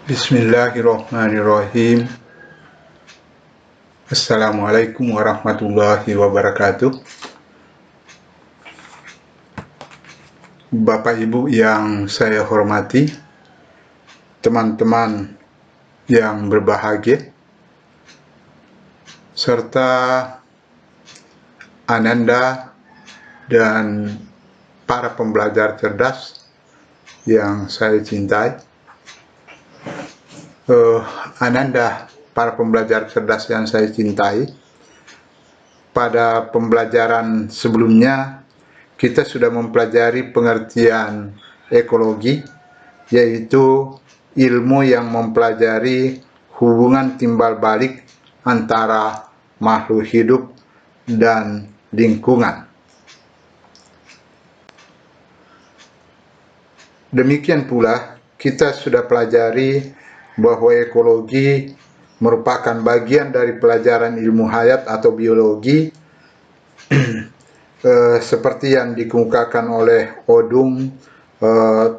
Bismillahirrahmanirrahim. Assalamualaikum warahmatullahi wabarakatuh. Bapak Ibu yang saya hormati, teman-teman yang berbahagia, serta Ananda dan para pembelajar cerdas yang saya cintai. Ananda, para pembelajar cerdas yang saya cintai, pada pembelajaran sebelumnya kita sudah mempelajari pengertian ekologi, yaitu ilmu yang mempelajari hubungan timbal balik antara makhluk hidup dan lingkungan. Demikian pula kita sudah pelajari bahwa ekologi merupakan bagian dari pelajaran ilmu hayat atau biologi seperti yang dikemukakan oleh Odum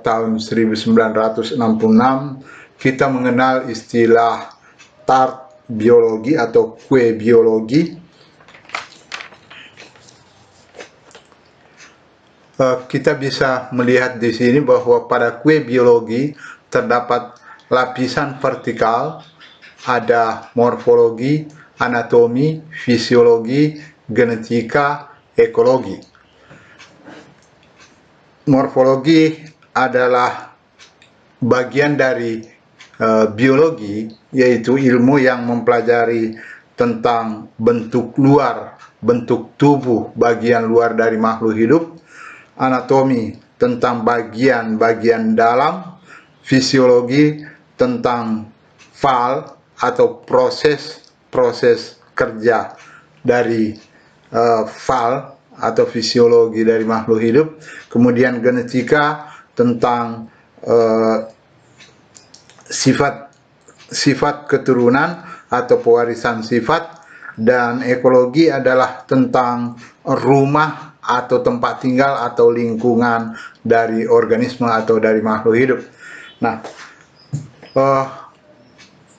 tahun 1966. Kita mengenal istilah tart biologi atau kue biologi. Kita bisa melihat di sini bahwa pada kue biologi terdapat lapisan vertikal, ada morfologi, anatomi, fisiologi, genetika, ekologi. Morfologi adalah bagian dari biologi, yaitu ilmu yang mempelajari tentang bentuk luar, bentuk tubuh bagian luar dari makhluk hidup. Anatomi tentang bagian-bagian dalam, fisiologi tentang fal atau proses kerja dari fal atau fisiologi dari makhluk hidup. Kemudian genetika tentang sifat keturunan atau pewarisan sifat, dan ekologi adalah tentang rumah atau tempat tinggal atau lingkungan dari organisme atau dari makhluk hidup. Nah,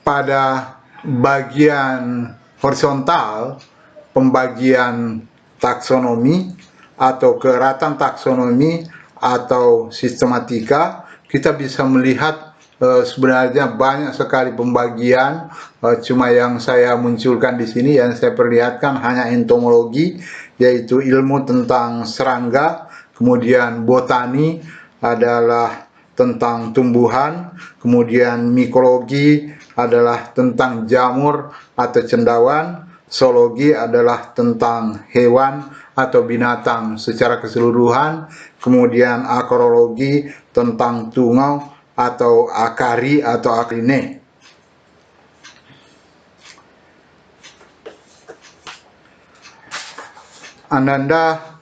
pada bagian horizontal, pembagian taksonomi atau keratan taksonomi atau sistematika, kita bisa melihat sebenarnya banyak sekali pembagian. Cuma yang saya munculkan di sini, yang saya perlihatkan hanya entomologi, yaitu ilmu tentang serangga. Kemudian botani adalah tentang tumbuhan, kemudian mikologi adalah tentang jamur atau cendawan, zoologi adalah tentang hewan atau binatang secara keseluruhan, kemudian akorologi tentang tungau atau akari atau akrine. Ananda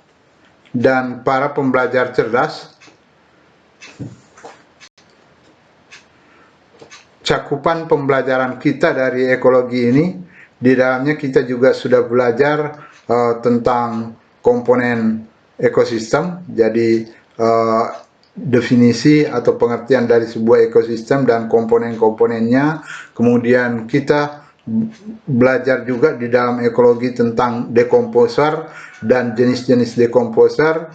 dan para pembelajar cerdas, cakupan pembelajaran kita dari ekologi ini, di dalamnya kita juga sudah belajar tentang komponen ekosistem. Jadi definisi atau pengertian dari sebuah ekosistem dan komponen-komponennya. Kemudian kita belajar juga di dalam ekologi tentang dekomposer dan jenis-jenis dekomposer.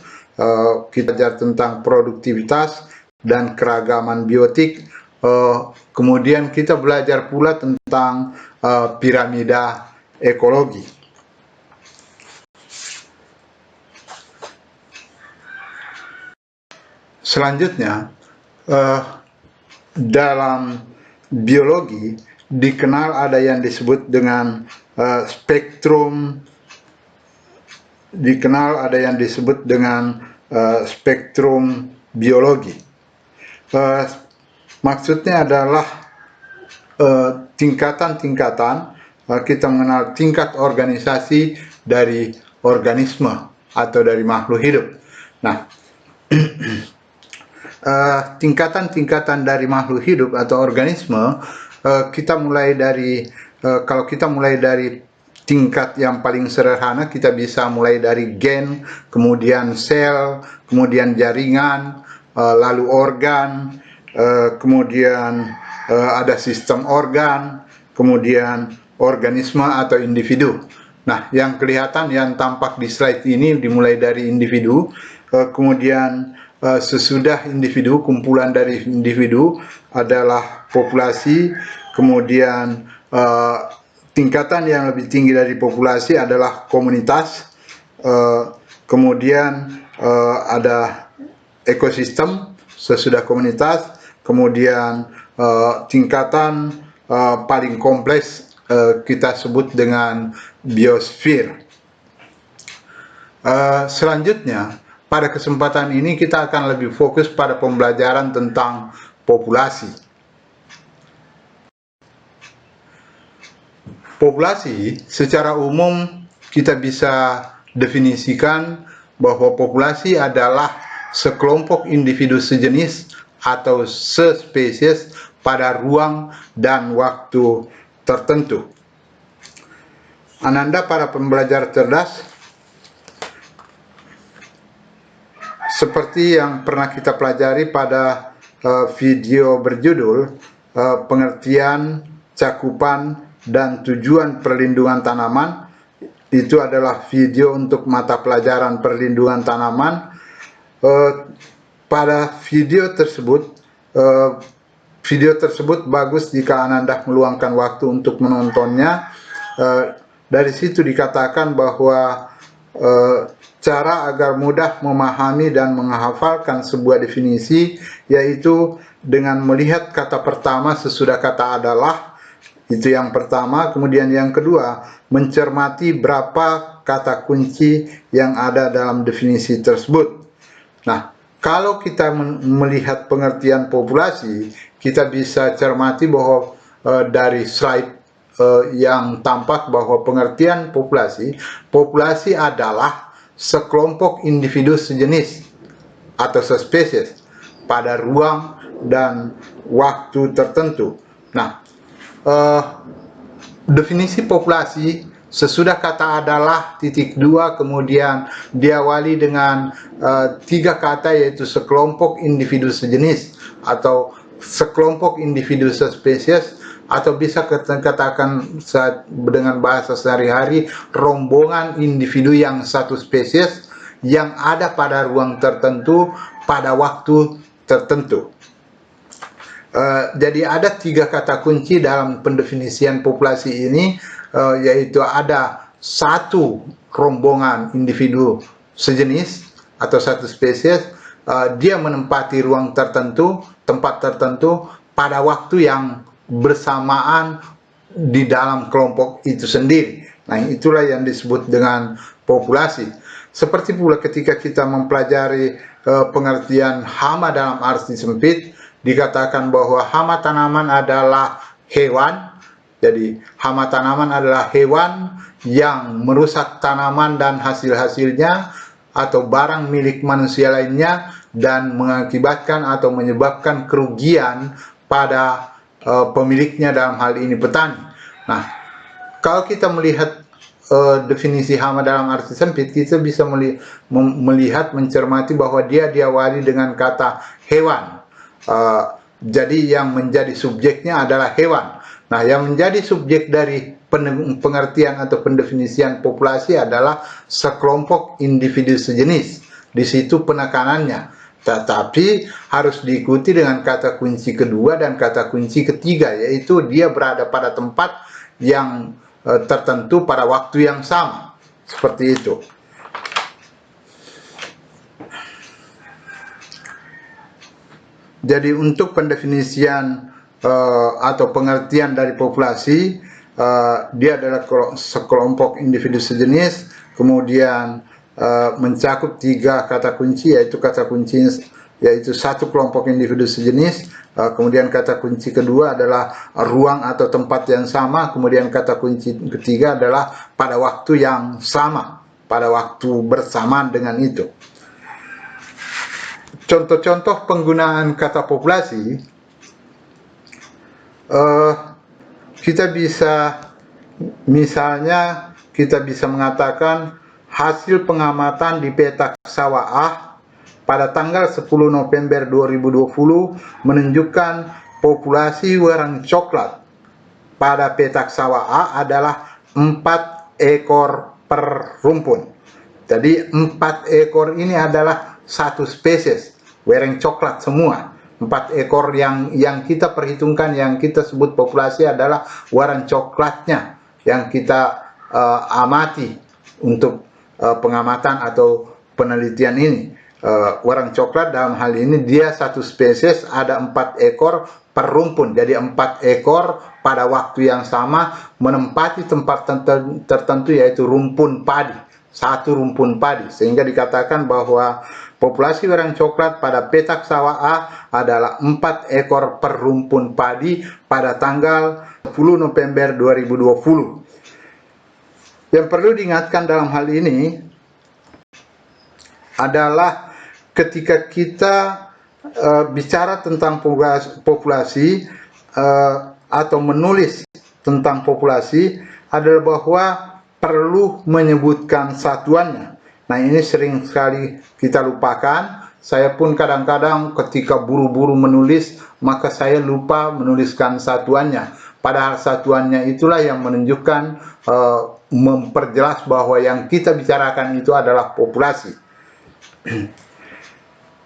Kita belajar tentang produktivitas dan keragaman biotik. Kemudian kita belajar pula tentang piramida ekologi. Selanjutnya, dalam biologi dikenal ada yang disebut dengan spektrum, biologi. Maksudnya adalah tingkatan-tingkatan. Kita mengenal tingkat organisasi dari organisme atau dari makhluk hidup. Nah, tingkatan-tingkatan dari makhluk hidup atau organisme, kita mulai dari kalau kita mulai dari tingkat yang paling sederhana, kita bisa mulai dari gen, kemudian sel, kemudian jaringan, lalu organ, kemudian ada sistem organ, kemudian organisme atau individu. Nah, yang kelihatan, yang tampak di slide ini dimulai dari individu, kemudian sesudah individu, kumpulan dari individu adalah populasi, kemudian tingkatan yang lebih tinggi dari populasi adalah komunitas, kemudian ada ekosistem sesudah komunitas, kemudian tingkatan paling kompleks kita sebut dengan biosfer. Selanjutnya, pada kesempatan ini kita akan lebih fokus pada pembelajaran tentang populasi. Populasi secara umum kita bisa definisikan bahwa populasi adalah sekelompok individu sejenis atau sespesies pada ruang dan waktu tertentu. Ananda para pembelajar cerdas, seperti yang pernah kita pelajari pada video berjudul pengertian, cakupan, dan tujuan perlindungan tanaman, itu adalah video untuk mata pelajaran perlindungan tanaman. Pada video tersebut bagus jika Ananda meluangkan waktu untuk menontonnya. Dari situ dikatakan bahwa cara agar mudah memahami dan menghafalkan sebuah definisi, yaitu dengan melihat kata pertama sesudah kata adalah, itu yang pertama. Kemudian yang kedua, mencermati berapa kata kunci yang ada dalam definisi tersebut. Nah, kalau kita melihat pengertian populasi, kita bisa cermati bahwa dari slide yang tampak bahwa pengertian populasi adalah sekelompok individu sejenis atau sespesies pada ruang dan waktu tertentu. Nah, definisi populasi sesudah kata adalah (2), kemudian diawali dengan 3 kata, yaitu sekelompok individu sejenis atau sekelompok individu sespesies, atau bisa katakan dengan bahasa sehari-hari rombongan individu yang satu spesies yang ada pada ruang tertentu pada waktu tertentu. Jadi ada 3 kata kunci dalam pendefinisian populasi ini, yaitu ada satu rombongan individu sejenis atau satu spesies, dia menempati ruang tertentu, tempat tertentu pada waktu yang bersamaan di dalam kelompok itu sendiri. Nah, itulah yang disebut dengan populasi. Seperti pula ketika kita mempelajari pengertian hama dalam arti sempit, dikatakan bahwa hama tanaman adalah hewan. Jadi hama tanaman adalah hewan yang merusak tanaman dan hasil-hasilnya atau barang milik manusia lainnya dan mengakibatkan atau menyebabkan kerugian pada pemiliknya, dalam hal ini petani. Nah, kalau kita melihat definisi hama dalam arti sempit, kita bisa melihat, mencermati bahwa dia diawali dengan kata hewan. Jadi yang menjadi subjeknya adalah hewan. Nah, yang menjadi subjek dari pengertian atau pendefinisian populasi adalah sekelompok individu sejenis. Di situ penekanannya. Tetapi harus diikuti dengan kata kunci kedua dan kata kunci ketiga, yaitu dia berada pada tempat yang tertentu pada waktu yang sama. Seperti itu. Jadi untuk pendefinisian atau pengertian dari populasi, dia adalah sekelompok individu sejenis, kemudian mencakup 3 kata kunci, yaitu kata kunci yaitu satu kelompok individu sejenis, kemudian kata kunci kedua adalah ruang atau tempat yang sama, kemudian kata kunci ketiga adalah pada waktu yang sama, pada waktu bersamaan dengan itu. Contoh-contoh penggunaan kata populasi, kita bisa, misalnya kita bisa mengatakan hasil pengamatan di petak sawah pada tanggal 10 November 2020 menunjukkan populasi werang coklat pada petak sawah A adalah 4 ekor per rumpun. Jadi 4 ekor ini adalah satu spesies wereng coklat semua. 4 ekor yang kita perhitungkan, yang kita sebut populasi adalah wereng coklatnya yang kita amati untuk pengamatan atau penelitian ini. Wereng coklat dalam hal ini dia satu spesies, ada 4 ekor per rumpun. Jadi 4 ekor pada waktu yang sama menempati tempat tertentu, yaitu rumpun padi, satu rumpun padi, sehingga dikatakan bahwa populasi wereng coklat pada petak sawah A adalah 4 ekor per rumpun padi pada tanggal 10 November 2020. Yang perlu diingatkan dalam hal ini adalah ketika kita bicara tentang populasi atau menulis tentang populasi adalah bahwa perlu menyebutkan satuannya. Nah, ini sering sekali kita lupakan. Saya pun kadang-kadang ketika buru-buru menulis, maka saya lupa menuliskan satuannya. Padahal satuannya itulah yang menunjukkan, memperjelas bahwa yang kita bicarakan itu adalah populasi.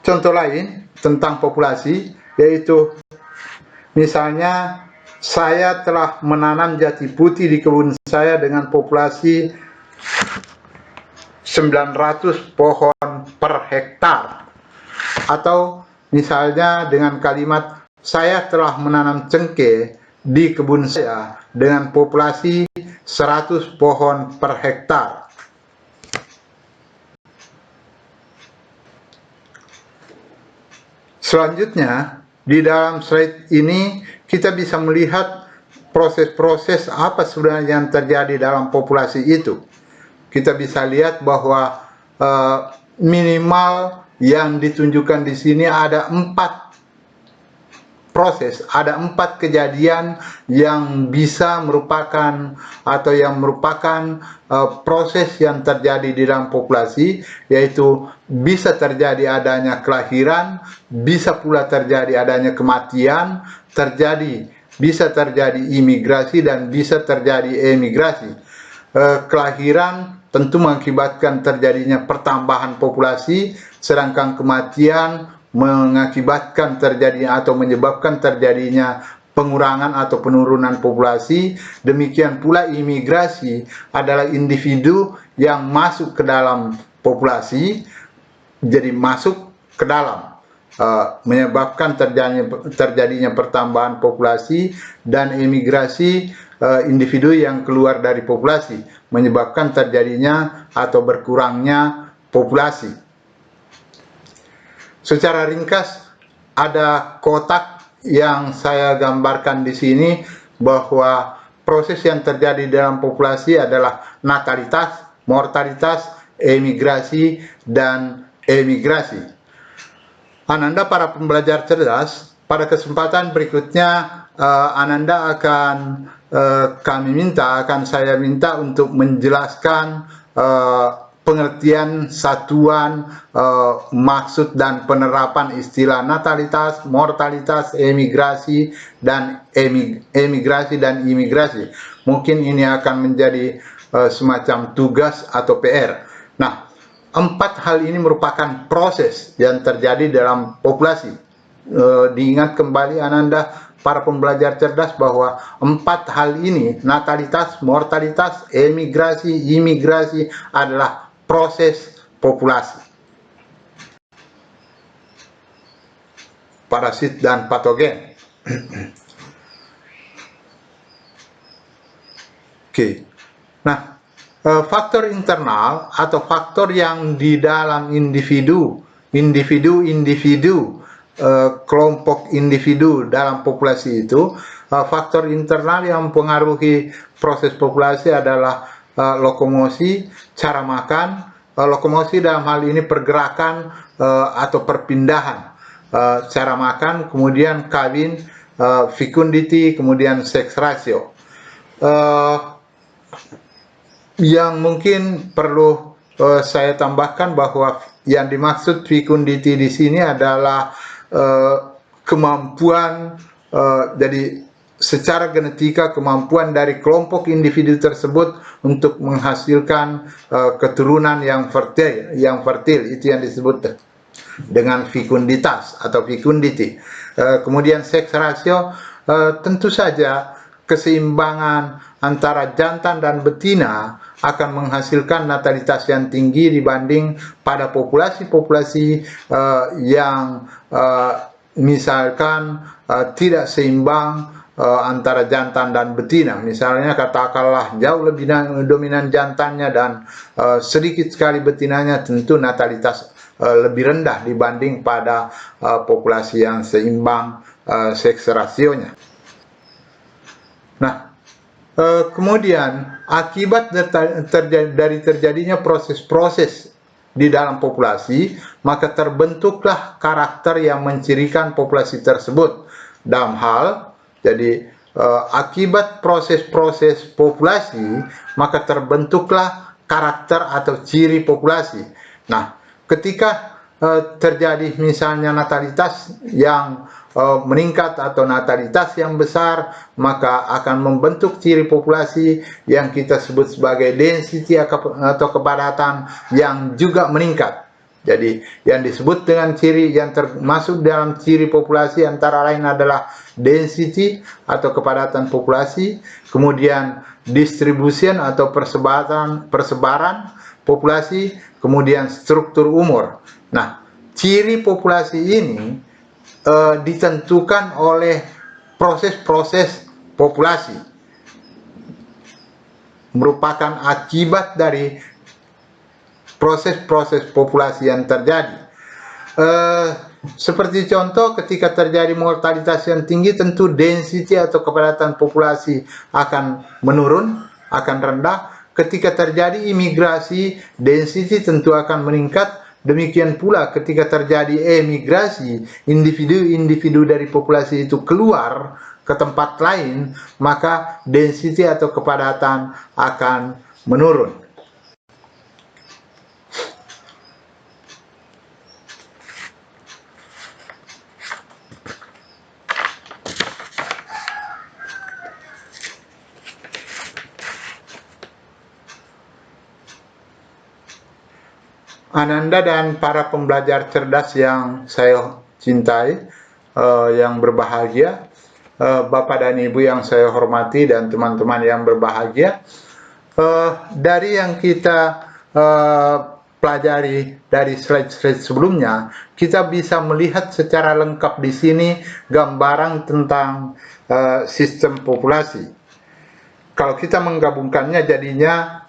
Contoh lain tentang populasi, yaitu misalnya saya telah menanam jati putih di kebun saya dengan populasi 900 pohon per hektar. Atau misalnya dengan kalimat saya telah menanam cengkeh di kebun saya dengan populasi 100 pohon per hektar. Selanjutnya, di dalam slide ini kita bisa melihat proses-proses apa sebenarnya yang terjadi dalam populasi itu. Kita bisa lihat bahwa minimal yang ditunjukkan di sini ada 4 proses, ada 4 kejadian yang bisa merupakan atau yang merupakan proses yang terjadi di dalam populasi, yaitu bisa terjadi adanya kelahiran, bisa pula terjadi adanya kematian, bisa terjadi imigrasi, dan bisa terjadi emigrasi. Kelahiran tentu mengakibatkan terjadinya pertambahan populasi, sedangkan kematian mengakibatkan terjadinya atau menyebabkan terjadinya pengurangan atau penurunan populasi. Demikian pula imigrasi adalah individu yang masuk ke dalam populasi, jadi masuk ke dalam, menyebabkan terjadinya pertambahan populasi, dan imigrasi individu yang keluar dari populasi, menyebabkan terjadinya atau berkurangnya populasi. Secara ringkas, ada kotak yang saya gambarkan di sini bahwa proses yang terjadi dalam populasi adalah natalitas, mortalitas, emigrasi, dan emigrasi. Ananda para pembelajar cerdas, pada kesempatan berikutnya Ananda akan saya minta untuk menjelaskan pengertian, satuan, maksud dan penerapan istilah natalitas, mortalitas, emigrasi dan imigrasi. Mungkin ini akan menjadi semacam tugas atau PR. Nah, 4 hal ini merupakan proses yang terjadi dalam populasi. Diingat kembali Ananda para pembelajar cerdas bahwa 4 hal ini, natalitas, mortalitas, emigrasi, imigrasi, adalah proses populasi. Parasit dan patogen. Oke. Nah, faktor internal atau faktor yang di dalam individu, kelompok individu dalam populasi itu, faktor internal yang mempengaruhi proses populasi adalah lokomosi, cara makan. Lokomosi dalam hal ini pergerakan atau perpindahan, cara makan, kemudian kawin, fecundity, kemudian sex ratio. Yang mungkin perlu saya tambahkan bahwa yang dimaksud fecundity di sini adalah kemampuan jadi secara genetika kemampuan dari kelompok individu tersebut untuk menghasilkan keturunan yang fertil itu yang disebut dengan fekunditas atau fecundity. Kemudian seks rasio, tentu saja keseimbangan antara jantan dan betina akan menghasilkan natalitas yang tinggi dibanding pada populasi-populasi yang misalkan tidak seimbang antara jantan dan betina. Misalnya katakanlah jauh lebih dominan jantannya dan sedikit sekali betinanya, tentu natalitas lebih rendah dibanding pada populasi yang seimbang seks rasionya. Nah, kemudian akibat dari terjadinya proses-proses di dalam populasi, maka terbentuklah karakter yang mencirikan populasi tersebut. Dalam hal, jadi akibat proses-proses populasi, maka terbentuklah karakter atau ciri populasi. Nah, ketika terjadi misalnya natalitas yang meningkat atau natalitas yang besar, maka akan membentuk ciri populasi yang kita sebut sebagai density atau kepadatan yang juga meningkat. Jadi yang disebut dengan ciri yang termasuk dalam ciri populasi antara lain adalah density atau kepadatan populasi, kemudian distribution atau persebaran populasi, kemudian struktur umur. Nah, ciri populasi ini ditentukan oleh proses-proses populasi, merupakan akibat dari proses-proses populasi yang terjadi. Seperti contoh, ketika terjadi mortalitas yang tinggi, tentu density atau kepadatan populasi akan menurun, akan rendah. Ketika terjadi imigrasi, density tentu akan meningkat. Demikian pula ketika terjadi emigrasi, individu-individu dari populasi itu keluar ke tempat lain, maka density atau kepadatan akan menurun. Ananda dan para pembelajar cerdas yang saya cintai, yang berbahagia, Bapak dan Ibu yang saya hormati dan teman-teman yang berbahagia, dari yang kita pelajari dari slide-slide sebelumnya, kita bisa melihat secara lengkap di sini gambaran tentang sistem populasi. Kalau kita menggabungkannya jadinya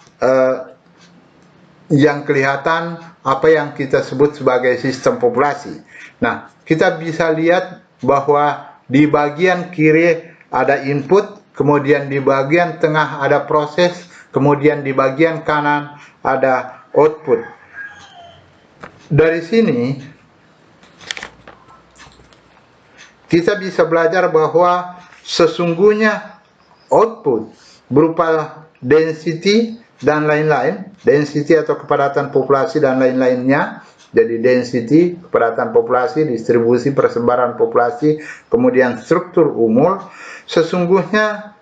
yang kelihatan apa yang kita sebut sebagai sistem populasi. Nah, kita bisa lihat bahwa di bagian kiri ada input, kemudian di bagian tengah ada proses, kemudian di bagian kanan ada output. Dari sini kita bisa belajar bahwa sesungguhnya output berupa density dan lain-lain, density atau kepadatan populasi dan lain-lainnya. Jadi density, kepadatan populasi, distribusi, persebaran populasi, kemudian struktur umur, sesungguhnya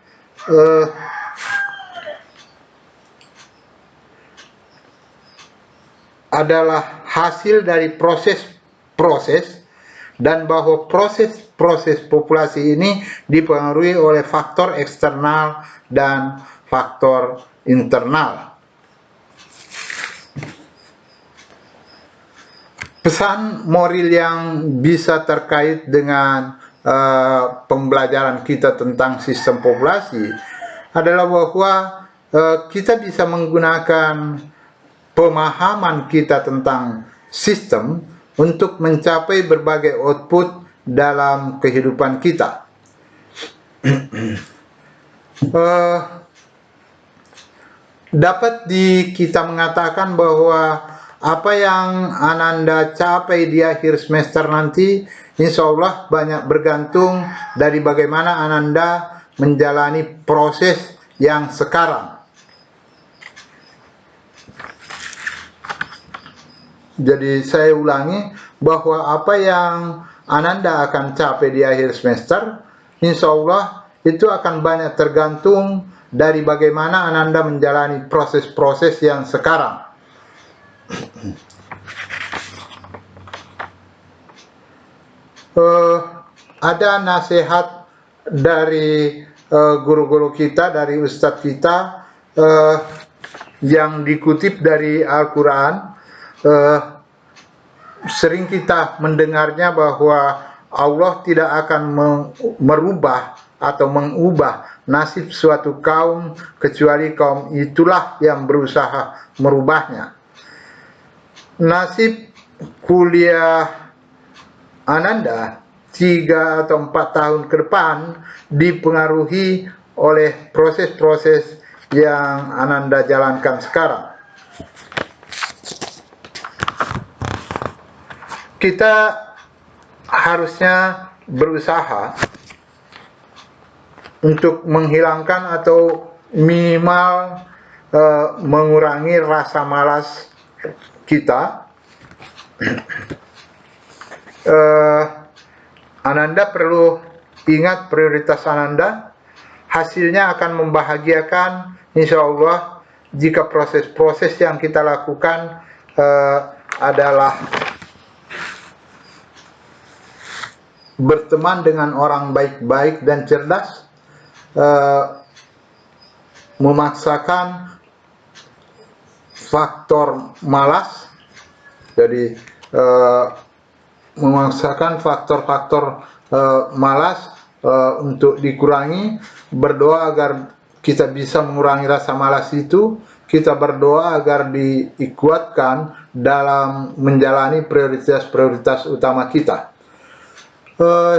adalah hasil dari proses-proses, dan bahwa proses-proses populasi ini dipengaruhi oleh faktor eksternal dan faktor internal. Pesan moral yang bisa terkait dengan pembelajaran kita tentang sistem populasi adalah bahwa kita bisa menggunakan pemahaman kita tentang sistem untuk mencapai berbagai output dalam kehidupan kita. Dapat kita mengatakan bahwa apa yang Ananda capai di akhir semester nanti, insya Allah banyak bergantung dari bagaimana Ananda menjalani proses yang sekarang. Jadi saya ulangi bahwa apa yang Ananda akan capai di akhir semester, insya Allah itu akan banyak tergantung dari bagaimana Ananda menjalani proses-proses yang sekarang. Ada nasihat dari guru-guru kita, dari ustadz kita, yang dikutip dari Al-Quran. Sering kita mendengarnya bahwa Allah tidak akan merubah atau mengubah nasib suatu kaum kecuali kaum itulah yang berusaha merubahnya. Nasib kuliah Ananda 3 atau 4 tahun ke depan dipengaruhi oleh proses-proses yang Ananda jalankan sekarang. Kita harusnya berusaha untuk menghilangkan atau minimal mengurangi rasa malas kita. Ananda perlu ingat prioritas Ananda, hasilnya akan membahagiakan insya Allah jika proses-proses yang kita lakukan adalah berteman dengan orang baik-baik dan cerdas, memaksakan faktor malas, jadi memaksakan faktor-faktor malas untuk dikurangi, berdoa agar kita bisa mengurangi rasa malas itu, kita berdoa agar dikuatkan dalam menjalani prioritas-prioritas utama kita.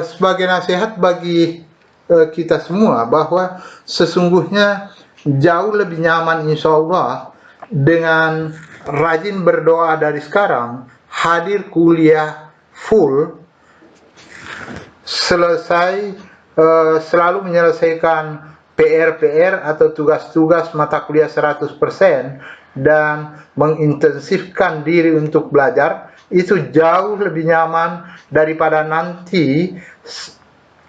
Sebagai nasihat bagi kita semua bahwa sesungguhnya jauh lebih nyaman insya Allah dengan rajin berdoa dari sekarang, hadir kuliah full, selesai selalu menyelesaikan PR-PR atau tugas-tugas mata kuliah 100% dan mengintensifkan diri untuk belajar, itu jauh lebih nyaman daripada nanti,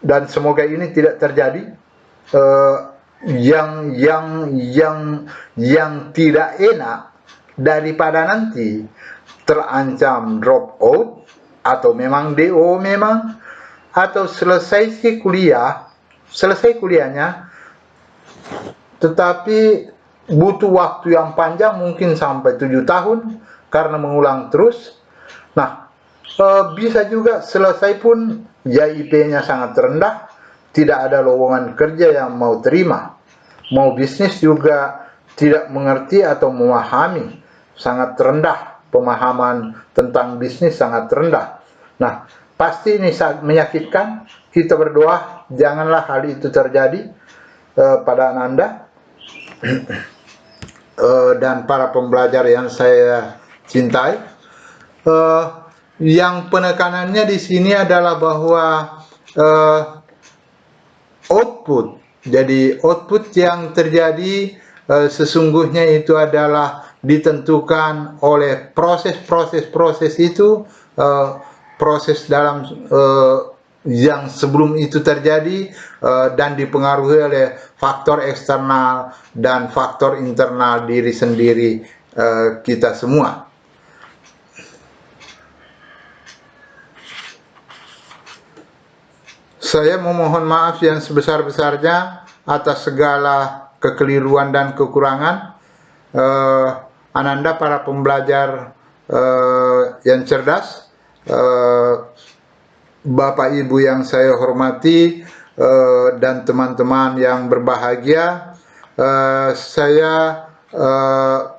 dan semoga ini tidak terjadi, yang tidak enak daripada nanti terancam drop out atau memang DO memang, atau selesai kuliahnya tetapi butuh waktu yang panjang, mungkin sampai 7 tahun karena mengulang terus. Nah, bisa juga selesai pun JIP-nya sangat rendah, tidak ada lowongan kerja yang mau terima, mau bisnis juga tidak mengerti atau memahami, sangat rendah, pemahaman tentang bisnis sangat rendah. Nah, pasti ini sangat menyakitkan. Kita berdoa janganlah hal itu terjadi pada Ananda dan para pembelajar yang saya cintai. Yang penekanannya di sini adalah bahwa output. Jadi output yang terjadi sesungguhnya itu adalah ditentukan oleh proses itu, proses dalam yang sebelum itu terjadi, dan dipengaruhi oleh faktor eksternal dan faktor internal diri sendiri kita semua. Saya memohon maaf yang sebesar-besarnya atas segala kekeliruan dan kekurangan. Ananda para pembelajar yang cerdas, Bapak Ibu yang saya hormati, dan teman-teman yang berbahagia, saya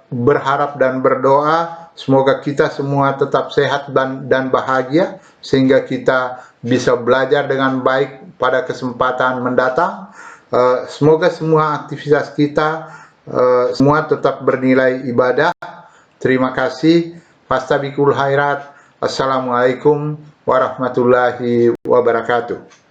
berharap dan berdoa semoga kita semua tetap sehat dan bahagia, sehingga kita bisa belajar dengan baik pada kesempatan mendatang. Semoga semua aktivitas kita semua tetap bernilai ibadah. Terima kasih. Fastabiqul khairat. Assalamualaikum warahmatullahi wabarakatuh.